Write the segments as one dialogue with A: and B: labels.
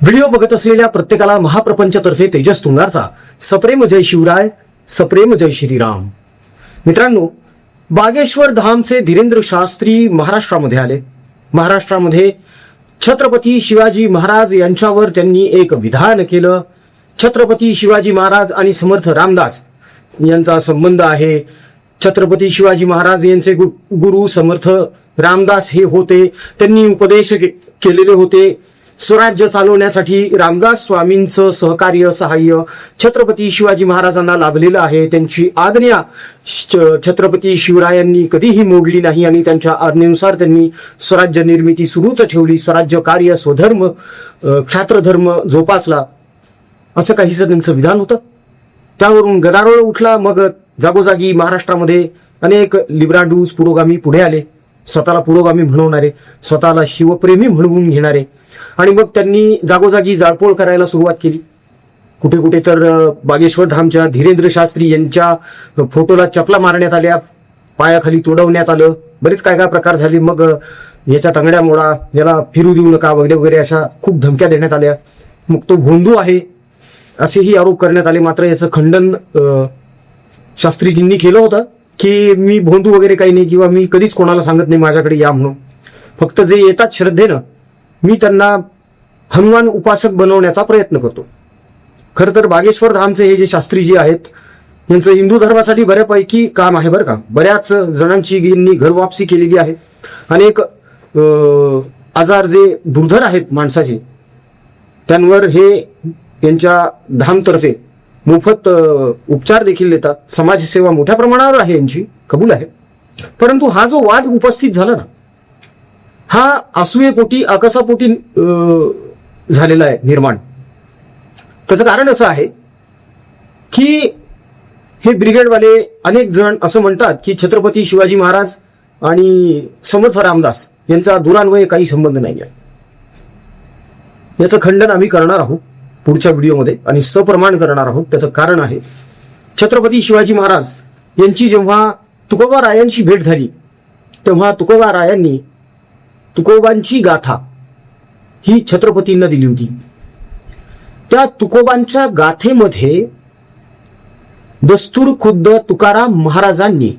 A: Video बघत असलेल्या प्रत्येकाला महाप्रपंचतर्फे तेजस तुंगारचा सप्रेम जय शिवराय, सप्रेम जय श्रीराम. मित्रांनो, बागेश्वर धामचे धीरेंद्र शास्त्री महाराष्ट्रामध्ये आले. महाराष्ट्रामध्ये छत्रपती शिवाजी महाराज यांच्यावर त्यांनी एक विधान केलं. छत्रपती शिवाजी महाराज आणि समर्थ रामदास यांचा संबंध आहे. छत्रपती शिवाजी महाराज यांचे गुरु समर्थ रामदास हे होते. त्यांनी उपदेश केलेले होते. स्वराज्य चालवण्यासाठी रामदास स्वामींचं सहकार्य सहाय्य छत्रपती शिवाजी महाराजांना लाभलेलं आहे. त्यांची आज्ञा छत्रपती शिवरायांनी कधीही मोडली नाही आणि त्यांच्या आज्ञेनुसार त्यांनी स्वराज्य निर्मिती सुरूच ठेवली. स्वराज्य कार्य, स्वधर्म, क्षात्रधर्म जोपासला, असं काहीच त्यांचं विधान होतं. त्यावरून गदारोळ उठला. मग जागोजागी महाराष्ट्रामध्ये अनेक लिब्रांडूस पुरोगामी पुढे आले. स्वतःला पुरोगामी म्हणवणारे, स्वतःला शिवप्रेमी म्हणवून घेणारे. आणि मग त्यांनी जागोजागी जाळपोळ करायला सुरुवात केली. कुठे कुठे तर बागेश्वर धामच्या धीरेंद्र शास्त्री यांच्या फोटोला चपला मारण्यात आल्या, पायाखाली तोडवण्यात आलं. बरेच काय काय प्रकार झाले. मग याच्या तंगड्या मोडा, याला फिरू देऊ नका वगैरे वगैरे अशा खूप धमक्या देण्यात आल्या. मग तो भोंदू आहे असेही आरोप करण्यात आले. मात्र याचं खंडन शास्त्रीजींनी केलं होतं की मी भोंदू वगैरे काही नाही, किंवा मी कधीच कोणाला सांगत नाही माझ्याकडे या म्हणून. फक्त जे येतात श्रद्धेनं मी त्यांना हनुमान उपासक बनवण्याचा प्रयत्न करतो. खरं तर बागेश्वर धामचे हे जे शास्त्रीजी आहेत यांचं हिंदू धर्मासाठी बऱ्यापैकी काम आहे बरं का. बऱ्याच जणांची यांनी घरवापसी केलेली आहे. अनेक आजार जे दुर्धर आहेत माणसाचे त्यांवर हे यांच्या धामतर्फे मोफत उपचार देखील देतात. समाजसेवा मोठ्या प्रमाणावर आहे यांची, कबूल आहे. परंतु हा जो वाद उपस्थित झाला ना, हा असूयेपोटी आकाशापोटी झालेला आहे निर्माण. त्याचं कारण असं आहे की हे ब्रिगेडवाले अनेक जण असं म्हणतात की छत्रपती शिवाजी महाराज आणि समर्थ रामदास यांचा दुरान्वये काही संबंध नाही आहे. याचं खंडन आम्ही करणार आहोत पुढच्या व्हिडिओमध्ये आणि सप्रमाण करणार आहोत. त्याचं कारण आहे, छत्रपती शिवाजी महाराज यांची जेव्हा तुकोबारायांची भेट झाली तेव्हा तुकोबारायांनी तुकोबांची गाथा ही छत्रपतींना दिली होती. त्या तुकोबांच्या गाथेमध्ये दस्तूर खुद्द तुकाराम महाराजांनी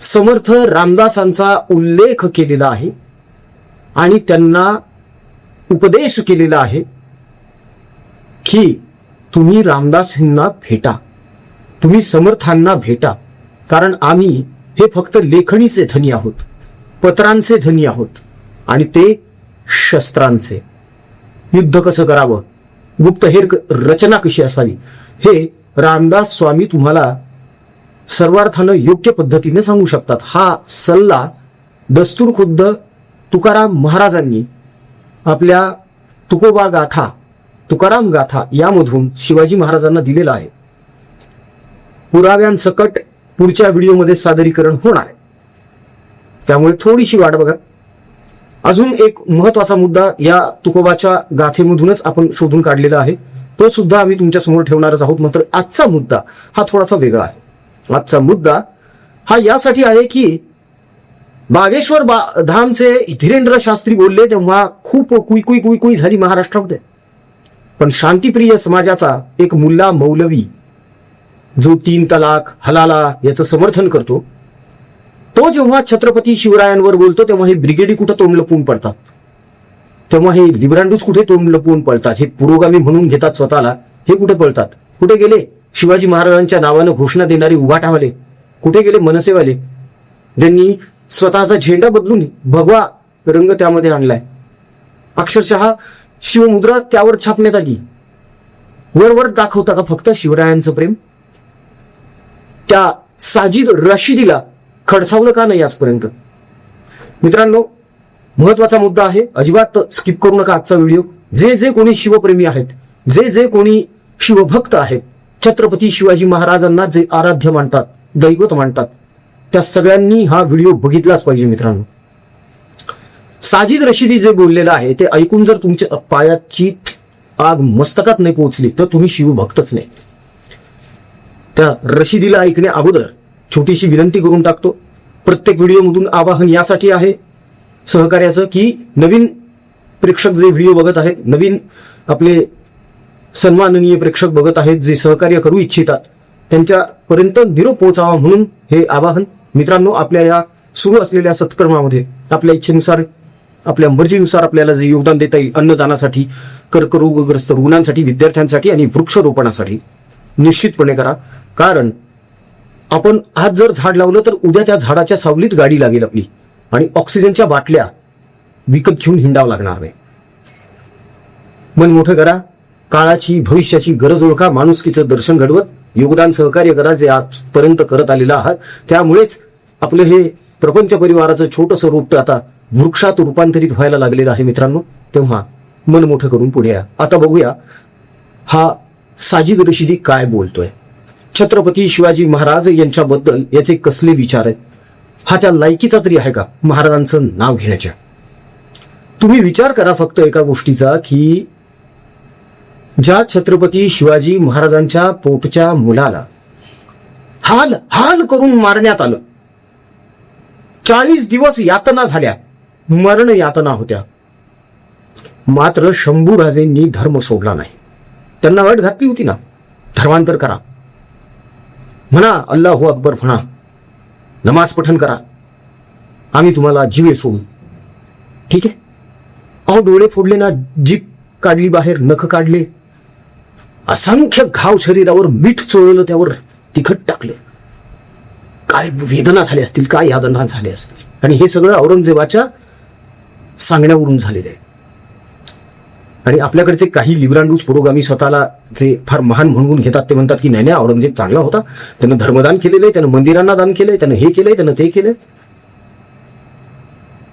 A: समर्थ रामदासांचा उल्लेख केलेला आहे आणि त्यांना उपदेश केलेला आहे की तुम्ही रामदासांना भेटा, तुम्ही समर्थांना भेटा, कारण आम्ही हे फक्त लेखणीचे धनी आहोत, पत्रांचे धनी आहोत आणि ते शस्त्रांचे. युद्ध कसं करावं, गुप्तहेर रचना कशी असावी हे रामदास स्वामी तुम्हाला सर्वार्थानं योग्य पद्धतीने सांगू शकतात. हा सल्ला दस्तूर खुद्द तुकाराम महाराजांनी आपल्या तुकोबा गाथा, तुकाराम गाथा यामधून शिवाजी महाराजांना दिलेला आहे. पुराव्यांसकट पुढच्या व्हिडिओमध्ये सादरीकरण होणार आहे, त्यामुळे थोडीशी वाट बघा. अजून एक महत्वाचा मुद्दा या तुकोबाच्या गाथेमधूनच आपण शोधून काढलेला आहे, तो सुद्धा आम्ही तुमच्या समोर ठेवणारच आहोत. मात्र आजचा मुद्दा हा थोडासा वेगळा आहे. आजचा मुद्दा हा यासाठी आहे की बागेश्वर धामचे धीरेंद्र शास्त्री बोलले तेव्हा खूप कुई कुई कुई कुई झाली महाराष्ट्रामध्ये. पण शांतिप्रिय समाजाचा एक मुल्ला मौलवी जो 3 तलाक हलाला याचं समर्थन करतो, तो जेव्हा छत्रपती शिवरायांवर बोलतो तेव्हा हे ब्रिगेडी कुठं तोंड लपवून पडतात, तेव्हा हे लिब्रांडूस कुठे तोंड लपवून पळतात, हे पुरोगामी म्हणून घेतात स्वतःला, हे कुठे पळतात? कुठे गेले शिवाजी महाराजांच्या नावानं घोषणा देणारे उभाटावाले? कुठे गेले मनसेवाले ज्यांनी स्वतःचा झेंडा बदलून भगवा रंग त्यामध्ये आणलाय? अक्षरशः शिवमुद्रा त्यावर छापण्यात आली. वर दाखवता का फक्त शिवरायांचं प्रेम? त्या साजिद रशिदीला खडसावलं का नाही आजपर्यंत? मित्रांनो, महत्वाचा मुद्दा आहे, अजिबात स्किप करू नका आजचा व्हिडिओ. जे जे कोणी शिवप्रेमी आहेत, जे जे कोणी शिवभक्त आहेत, छत्रपती शिवाजी महाराजांना जे आराध्य मानतात, दैवत मानतात, त्या सगळ्यांनी हा व्हिडिओ बघितलाच पाहिजे. मित्रांनो, साजिद रशिदी जे बोललेलं आहे ते ऐकून जर तुमच्या पायाची आग मस्तकात नाही पोहोचली तर तुम्ही शिवभक्तच नाही. त्या रशिदीला ऐकण्या अगोदर छोटीशी विनंती करून टाकतो. प्रत्येक व्हिडिओमधून आवाहन यासाठी आहे सहकार्याचं की नवीन प्रेक्षक जे व्हिडिओ बघत आहेत, नवीन आपले सन्माननीय प्रेक्षक बघत आहेत, जे सहकार्य करू इच्छितात, त्यांच्यापर्यंत निरोप पोहोचावा म्हणून हे आवाहन. मित्रांनो, आपल्या या सुरू असलेल्या सत्कर्मामध्ये आपल्या इच्छेनुसार, आपल्या मर्जीनुसार आपल्याला जे योगदान देता येईल, अन्नदानासाठी, कर्करोगग्रस्त रुग्णांसाठी, विद्यार्थ्यांसाठी आणि वृक्षारोपणासाठी निश्चितपणे करा. कारण आपण आज जर झाड लावलं तर उद्या त्या झाडाच्या सावलीत गाडी लागेल आपली, आणि ऑक्सिजनच्या बाटल्या विकत घेऊन हिंडावं लागणार नाही. मन मोठं करा, काळाची भविष्याची गरज ओळखा, माणुसकीचं दर्शन घडवत योगदान सहकार्य करा, जे आजपर्यंत करत आलेलं आहात. त्यामुळेच आपलं हे प्रपंच परिवाराचं छोटंसं रोपटं आता वृक्षात रूपांतरित व्हायला लागलेलं आहे. मित्रांनो, तेव्हा मन मोठं करून पुढे या. आता बघूया हा साजिद रशिदी काय बोलतोय. छत्रपती शिवाजी महाराज यांच्याबद्दल याचे कसले विचार आहेत, हा त्या लायकीचा तरी आहे का महाराजांचं नाव घेण्याच्या? तुम्ही विचार करा फक्त एका गोष्टीचा, की ज्या छत्रपती शिवाजी महाराजांच्या पोटच्या मुलाला हाल हाल करून मारण्यात आलं, 40 दिवस यातना झाल्या, मरण यातना होत्या, मात्र शंभूराजेंनी धर्म सोडला नाही. त्यांना अट घातली होती ना, धर्मांतर करा, म्हणा अल्लाहू अकबर, म्हणा नमाज पठण करा, आम्ही तुम्हाला जीवे सोडू. ठीक आहे, अहो डोळे फोडले ना, जीभ काढली बाहेर, नख काढले, असंख्य घाव शरीरावर, मीठ चोळलं, त्यावर तिखट टाकलं, काय वेदना झाल्या असतील, काय यातना झाल्या असतील. आणि हे सगळं औरंगजेबाच्या सांगण्यावरून झालेलं आहे. आणि आपल्याकडचे काही लिब्रांडूस पुरोगामी स्वतःला जे फार महान म्हणून घेतात, ते म्हणतात की नाही, औरंगजेब चांगला होता, त्यानं धर्मदान केलेलं आहे, त्यानं मंदिरांना दान केलंय, त्यानं हे केलंय, त्यानं ते केलंय.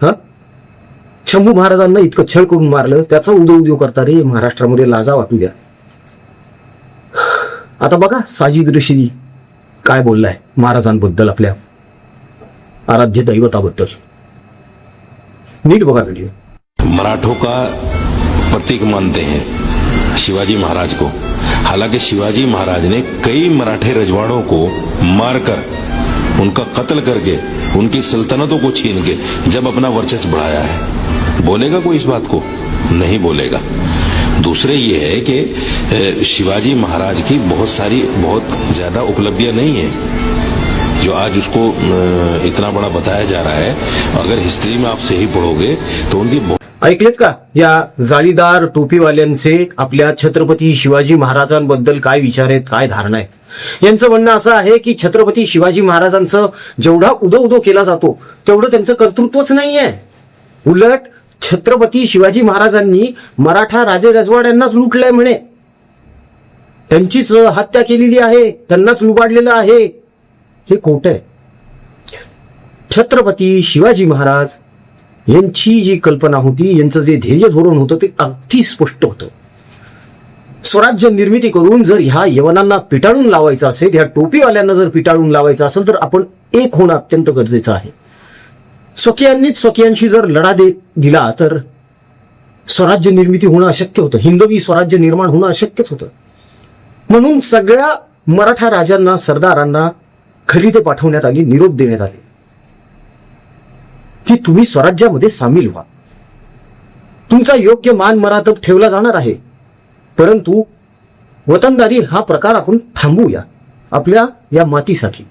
A: हा, शंभू महाराजांना इतकं छळ करून मारलं, त्याचा उदो करता रे महाराष्ट्रामध्ये, लाजा वाटू द्या. आता बघा साजिद रशिदी काय बोललाय महाराजांबद्दल, आपल्या आराध्य दैवताबद्दल. नीट बघा व्हिडिओ.
B: मराठों का प्रतीक मानते हैं शिवाजी महाराज को. हालांकि शिवाजी महाराज ने कई मराठे रजवाड़ों को मारकर, उनका कत्ल करके, उनकी सल्तनतों को छीन के जब अपना वर्चस्व बढ़ाया है. बोलेगा कोई इस बात को? नहीं बोलेगा. दूसरे ये है कि शिवाजी महाराज की बहुत ज्यादा उपलब्धियां नहीं है जो आज उसको इतना बड़ा बताया जा रहा है. अगर हिस्ट्री में आप सही पढ़ोगे तो उनकी.
A: ऐकलेत का या जाळीदार टोपीवाल्यांचे आपल्या छत्रपती शिवाजी महाराजांबद्दल काय विचार आहेत, काय धारणा आहे? यांचं म्हणणं असं आहे की छत्रपती शिवाजी महाराजांचं जेवढा उदो केला जातो तेवढं त्यांचं कर्तृत्वच नाहीये. उलट छत्रपती शिवाजी महाराजांनी मराठा राजे रजवाड्यांनाच लुटलंय म्हणे, त्यांचीच हत्या केलेली आहे, त्यांनाच लुबाडलेलं आहे. हे खोटं आहे. छत्रपती शिवाजी महाराज यांची जी कल्पना होती, यांचं जे ध्येय धोरण होतं, ते अगदी स्पष्ट होतं. स्वराज्य निर्मिती करून जर ह्या यवनांना पिटाळून लावायचं असेल, ह्या टोपीवाल्यांना जर पिटाळून लावायचं असेल, तर आपण एक होणं अत्यंत गरजेचं आहे. स्वकीयांनीच स्वकीयांशी जर लढा दिला तर स्वराज्य निर्मिती होणं अशक्य होतं, हिंदवी स्वराज्य निर्माण होणं अशक्यच होतं. म्हणून सगळ्या मराठा राजांना, सरदारांना खलिते पाठवण्यात आली, निरोप देण्यात आले की तुम्ही स्वराज्यामध्ये सामील व्हा, तुमचा योग्य मान मरातब ठेवला जाणार आहे, परंतु वतनदारी हा प्रकार आपण थांबवूया आपल्या या मातीसाठी.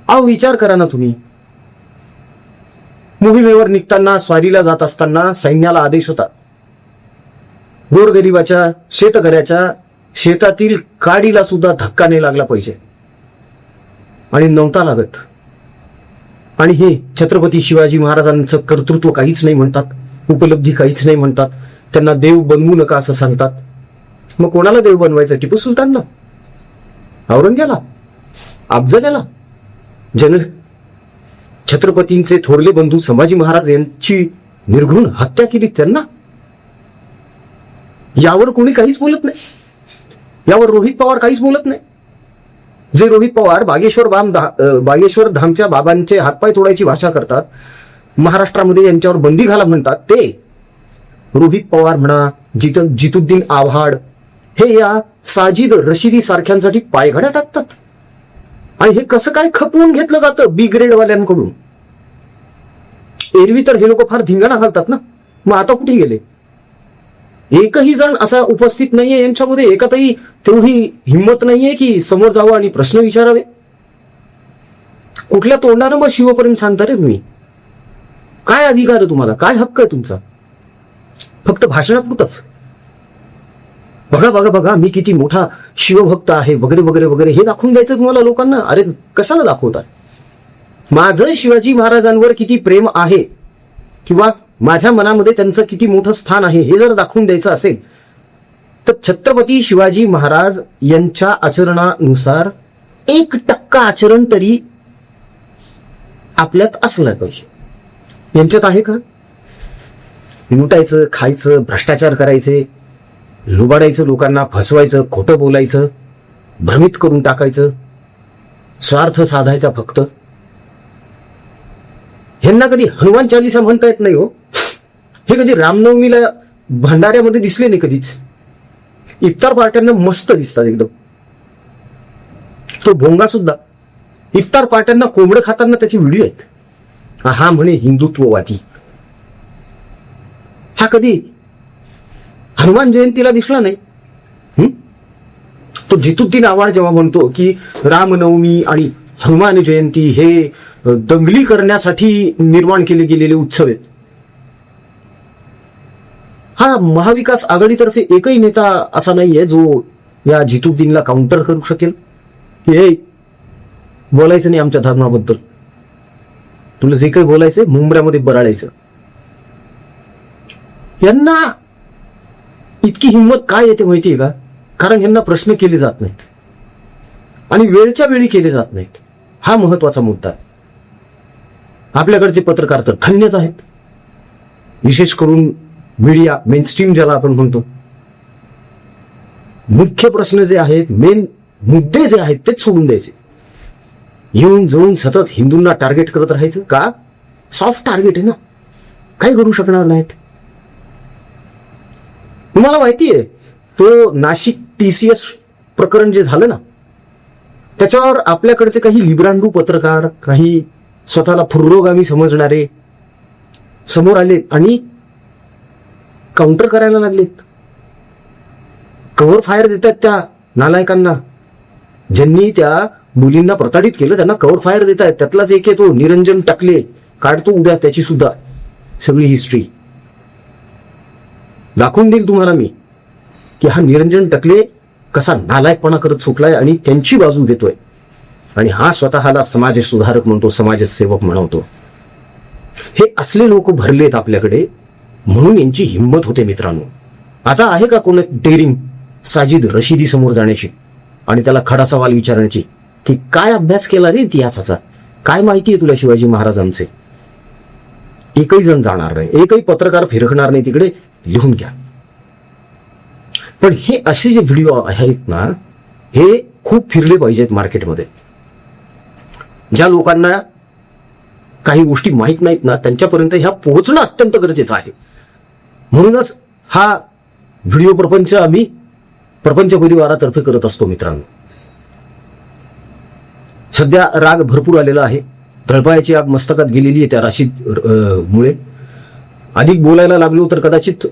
A: अहो विचार करा ना तुम्ही, मोहिमेवर निघताना, स्वारीला जात असताना सैन्याला आदेश होता, गोरगरिबाच्या शेतकऱ्याच्या शेतातील काडीला सुद्धा धक्का नाही लागला पाहिजे, आणि नव्हता लागत. आणि हे छत्रपती शिवाजी महाराजांचं कर्तृत्व काहीच नाही म्हणतात, उपलब्धी काहीच नाही म्हणतात, त्यांना देव बनवू नका असं सांगतात. मग कोणाला देव बनवायचं? टिपू सुलतानला, औरंग्याला, अफजल्याला? छत्रपतींचे थोरले बंधू संभाजी महाराज यांची निर्घृण हत्या केली त्यांना? यावर कोणी काहीच बोलत नाही. यावर रोहित पवार काहीच बोलत नाही. जे रोहित पवार बागेश्वर धामच्या बाबांचे हातपाय तोडायची भाषा करतात, महाराष्ट्रामध्ये यांच्यावर बंदी घाला म्हणतात, ते रोहित पवार म्हणा, जितुद्दीन आव्हाड, हे या साजिद रशिदी सारख्यांसाठी पायघड्या टाकतात. आणि हे कसं काय खपवून घेतलं जातं बी ग्रेड वाल्यांकडून? एरवी तर हे लोक फार धिंगाणा घालतात ना, मग आता कुठे गेले? एकही जण असा उपस्थित नाहीये यांच्यामध्ये, एकातही तेवढी हिंमत नाहीये की समोर जावं आणि प्रश्न विचारावे. कुठल्या तोंडानं मग शिवप्रेम सांगता रे तुम्ही? काय अधिकार आहे तुम्हाला? काय हक्क आहे तुमचा? फक्त भाषणापुरतच बघा बघा बघा मी किती मोठा शिवभक्त आहे वगैरे वगैरे वगैरे हे दाखवून द्यायचं तुम्हाला लोकांना. अरे कशाला दाखवता? माझं शिवाजी महाराजांवर किती प्रेम आहे किंवा माझ्या मनामध्ये त्यांचं किती मोठं स्थान आहे हे जर दाखवून द्यायचं असेल तर छत्रपती शिवाजी महाराज यांच्या आचरणानुसार 1% आचरण तरी आपल्यात असलं पाहिजे. यांच्यात आहे का? लुटायचं, खायचं, भ्रष्टाचार करायचे, लुबाडायचं, लोकांना फसवायचं, खोटं बोलायचं, भ्रमित करून टाकायचं, स्वार्थ साधायचा फक्त. ह्यांना कधी हनुमान चालीसा म्हणता येत नाही हो. हे कधी रामनवमीला भंडाऱ्यामध्ये दिसले नाही कधीच. इफ्तार पार्ट्यांना मस्त दिसतात एकदम. तो भोंगा सुद्धा इफ्तार पार्ट्यांना कोंबडं खाताना त्याचे व्हिडिओ आहेत. हा म्हणे हिंदुत्ववादी. हा कधी हनुमान जयंतीला दिसला नाही. तो जितुद्दीन आव्हाड जेव्हा म्हणतो की रामनवमी आणि हनुमान जयंती हे दंगली करण्यासाठी निर्माण केले गेलेले उत्सव आहेत. हा महाविकास आघाडीतर्फे एकही नेता असा नाहीये जो या जितुद्दीनला काउंटर करू शकेल. हे बोलायचं नाही आमच्या धर्माबद्दल, तुला जे काही बोलायचंय मुंबऱ्यामध्ये बराडायचं. यांना इतकी हिंमत काय येते माहितीये का? कारण यांना प्रश्न केले जात नाहीत आणि वेळच्या वेळी केले जात नाहीत. हा महत्वाचा मुद्दा आहे. आपल्याकडचे पत्रकार तर धन्यच आहेत, विशेष करून मीडिया मेनस्ट्रीम ज्याला आपण म्हणतो. मुख्य प्रश्न जे आहेत, मेन मुद्दे जे आहेत तेच सोडून द्यायचे. येऊन जाऊन सतत हिंदूंना टार्गेट करत राहायचं का? सॉफ्ट टार्गेट आहे ना, काही करू शकणार नाहीत. तुम्हाला माहितीये तो नाशिक TCS प्रकरण जे झालं ना, त्याच्यावर आपल्याकडचे काही लिब्रांडू पत्रकार, काही स्वतःला पुरोगामी समजणारे समोर आले आणि काउंटर करायला लागलेत. कव्हर फायर देतात त्या नालायकांना. ज्यांनी त्या मुलींना प्रताडित केलं त्यांना कव्हर फायर देत आहेत. त्यातलाच एक आहे तो निरंजन टकले. काढतो उद्या त्याची सुद्धा सगळी हिस्ट्री दाखवून देईल तुम्हाला मी की हा निरंजन टकले कसा नालायकपणा करत सुटलाय आणि त्यांची बाजू घेतोय. आणि हा स्वतःला समाज सुधारक म्हणतो, समाजसेवक म्हणवतो. हे असले लोक भरलेत आपल्याकडे, म्हणून यांची हिंमत होते मित्रांनो. आता आहे का कोण डेअरिंग साजिद रशिदी समोर जाण्याची आणि त्याला खडा सवाल विचारण्याची की काय अभ्यास केला रे इतिहासाचा, काय माहिती आहे तुला शिवाजी महाराजांचे? एकही जण जाणार नाही, एकही पत्रकार फिरकणार नाही तिकडे. लिहून घ्या. पण हे असे जे व्हिडिओ आहेत ना, हे खूप फिरले पाहिजेत मार्केटमध्ये. ज्या लोकांना काही गोष्टी माहीत नाहीत ना, त्यांच्यापर्यंत ह्या पोहोचणं अत्यंत गरजेचं आहे. म्हणूनच हा व्हिडिओ प्रपंच आम्ही प्रपंच परिवारातर्फे करत असतो मित्रांनो. सध्या राग भरपूर आलेला आहे. तळपायाची आग मस्तकात गेलेली आहे त्या राशीद मुळे. अधिक बोलायला लागलो तर कदाचित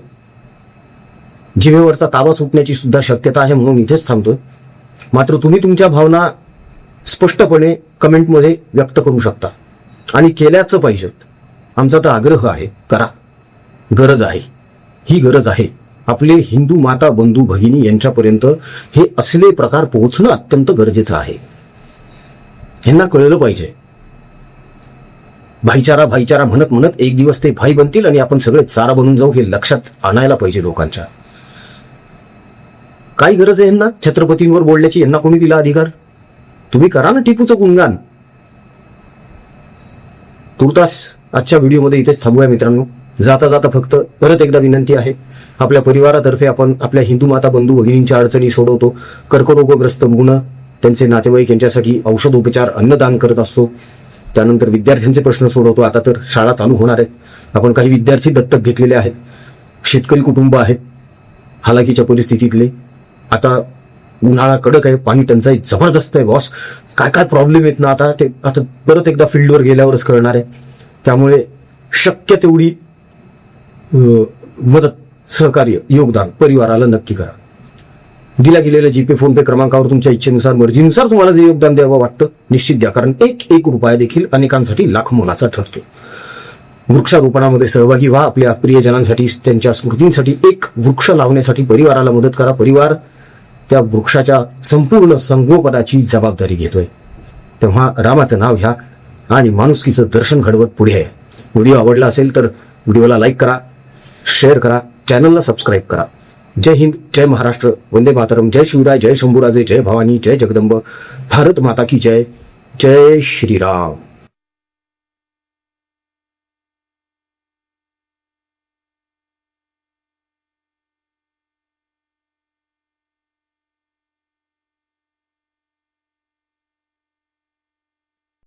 A: जिभेवरचा ताबा सुटण्याची सुद्धा शक्यता आहे, म्हणून इथेच थांबतोय. मात्र तुम्ही तुमच्या भावना स्पष्टपणे कमेंटमध्ये व्यक्त करू शकता आणि केल्याचं पाहिजे. आमचा तर आग्रह आहे, करा. गरज आहे, ही गरज आहे. आपले हिंदू माता बंधू भगिनी यांच्यापर्यंत हे असले प्रकार पोहोचणं अत्यंत गरजेचं आहे. ह्यांना कळलं पाहिजे. भाईचारा भाईचारा म्हणत म्हणत एक दिवस ते भाई बनतील आणि आपण सगळे चारा बनून जाऊ, हे लक्षात आणायला पाहिजे लोकांच्या. काय गरज आहे यांना छत्रपतींवर बोलण्याची? यांना कोणी दिला अधिकार? तुम्ही करा ना टिपूचं गुणगान. तुर्तास आजच्या व्हिडिओमध्ये इथेच थांबूया मित्रांनो. जाता जाता फक्त परत एकदा विनंती आहे, आपल्या परिवारातर्फे आपण आपल्या हिंदू माता बंधू भगिनींच्या अडचणी सोडवतो. कर्करोगग्रस्त रुग्ण, त्यांचे नातेवाईक यांच्यासाठी औषधोपचार, अन्नदान करत असतो. त्यानंतर विद्यार्थ्यांचे प्रश्न सोडवतो. आता तर शाळा चालू होणार आहेत. आपण काही विद्यार्थी दत्तक घेतलेले आहेत. शेतकरी कुटुंब आहेत हालाकीच्या परिस्थितीतले. आता उन्हाळा कडक आहे, पाणी टंचाई जबरदस्त आहे बॉस. काय काय प्रॉब्लेम आहेत ना, आता परत एकदा फील्डवर गेल्यावरच कळणार आहे. त्यामुळे शक्य तेवढी मदत सहकार्य योगदान परिवाराला नक्की करा. दिल्या गेलेल्या जीपे फोन पे क्रमांकावर तुमच्या इच्छेनुसार मर्जीनुसार तुम्हाला जे योगदान द्यावं वाटतं निश्चित द्या, कारण एक रुपया देखील अनेकांसाठी लाख मोलाचा ठरतो. वृक्षारोपणामध्ये सहभागी व्हा. आपल्या प्रियजनांसाठी त्यांच्या स्मृतींसाठी एक वृक्ष लावण्यासाठी परिवाराला मदत करा. परिवार त्या वृक्षाच्या संपूर्ण संगोपनाची जबाबदारी घेतोय. तेव्हा रामाचं नाव घ्या आणि माणुसकीचं दर्शन घडवत पुढे आहे. व्हिडिओ आवडला असेल तर व्हिडिओला लाईक करा, शेअर करा, चॅनलला सबस्क्राईब करा. जय हिंद, जय महाराष्ट्र, वंदे मातरम, जय शिवराय, जय शंभूराजे, जय भवानी, जय जगदंब, भारत माता की जय, जय श्रीराम.